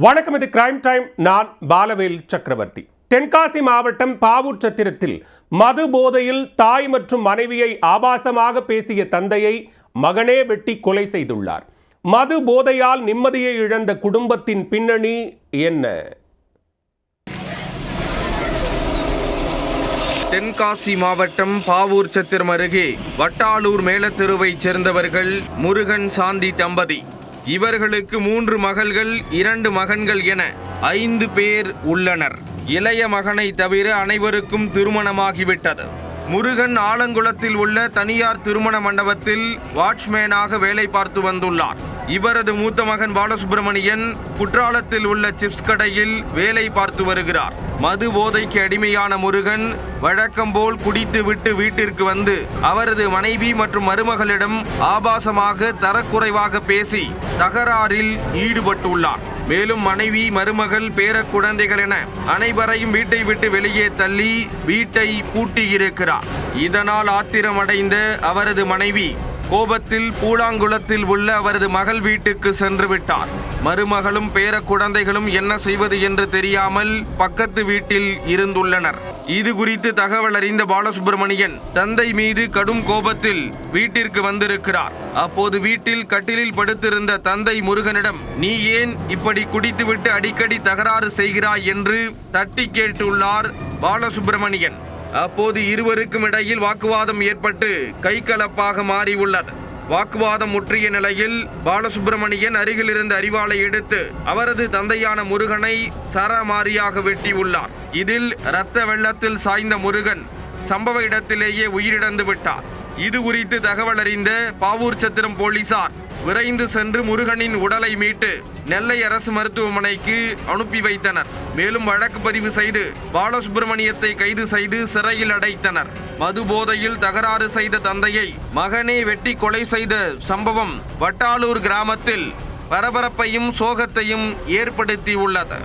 வணக்கம், இது crime time. நான் பாலவேல் சக்கரவர்த்தி. தென்காசி மாவட்டம் பாவூர் சத்திரத்தில் மது போதையில் தாய் மற்றும் மனைவியை ஆபாசமாக பேசிய தந்தையை மகனே வெட்டி கொலை செய்துள்ளார். மது போதையால் நிம்மதியை இழந்த குடும்பத்தின் பின்னணி என்ன? தென்காசி மாவட்டம் பாவூர் சத்திரம் அருகே வட்டாளூர் மேலத்தெருவைச் சேர்ந்தவர்கள் முருகன் சாந்தி தம்பதி. இவர்களுக்கு 3 மகள்கள் 2 மகன்கள் என 5 பேர் உள்ளனர். இளைய மகனை தவிர அனைவருக்கும் திருமணமாகிவிட்டது. முருகன் ஆலங்குளத்தில் உள்ள தனியார் திருமண மண்டபத்தில் வாட்ச்மேனாக வேலை பார்த்து வந்துள்ளார். இவரது மூத்த மகன் பாலசுப்பிரமணியன் குற்றாலத்தில் உள்ள சிப்ஸ் கடையில் வேலை பார்த்து வருகிறார். மது போதைக்கு அடிமையான முருகன் வழக்கம் போல் குடித்து விட்டு வீட்டிற்கு வந்து அவரது மனைவி மற்றும் மருமகளிடம் ஆபாசமாக தரக்குறைவாக பேசி தகராறில் ஈடுபட்டுள்ளார். மேலும் மனைவி, மருமகள், பேர குழந்தைகள் என அனைவரையும் வீட்டை விட்டு வெளியே தள்ளி வீட்டை பூட்டியிருக்கிறார். இதனால் ஆத்திரமடைந்த அவரது மனைவி கோபத்தில் பூலாங்குளத்தில் உள்ள அவரது மகள் வீட்டுக்கு சென்று விட்டார். மருமகளும் பேர குழந்தைகளும் என்ன செய்வது என்று தெரியாமல் பக்கத்து வீட்டில் இருந்துள்ளனர். இது குறித்து தகவல் அறிந்த பாலசுப்பிரமணியன் தந்தை மீது கடும் கோபத்தில் வீட்டிற்கு வந்திருக்கிறார். அப்போது வீட்டில் கட்டிலில் படுத்திருந்த தந்தை முருகனிடம், நீ ஏன் இப்படி குடித்துவிட்டு அடிக்கடி தகராறு செய்கிறாய் என்று தட்டி கேட்டுள்ளார் பாலசுப்பிரமணியன். அப்போது இருவருக்கும் இடையில் வாக்குவாதம் ஏற்பட்டு கைகலப்பாக மாறியுள்ளது. வாக்குவாதம் முற்றிய நிலையில் பாலசுப்பிரமணியன் அருகில் இருந்த அரிவாளை எடுத்து அவரது தந்தையான முருகனை சரமாரியாக வெட்டியுள்ளார். இதில் இரத்த வெள்ளத்தில் சாய்ந்த முருகன் சம்பவ இடத்திலேயே உயிரிழந்து விட்டார். இது குறித்து தகவல் அறிந்த பாவூர் சத்திரம் போலீசார் விரைந்து சென்று முருகனின் உடலை மீட்டு நெல்லை அரசு மருத்துவமனைக்கு அனுப்பி வைத்தனர். மேலும் வழக்கு பதிவு செய்து பாலசுப்பிரமணியத்தை கைது செய்து சிறையில் அடைத்தனர். மது போதையில் தகராறு செய்த தந்தையை மகனே வெட்டி கொலை செய்த சம்பவம் வட்டாளூர் கிராமத்தில் பரபரப்பையும் சோகத்தையும் ஏற்படுத்தியுள்ளது.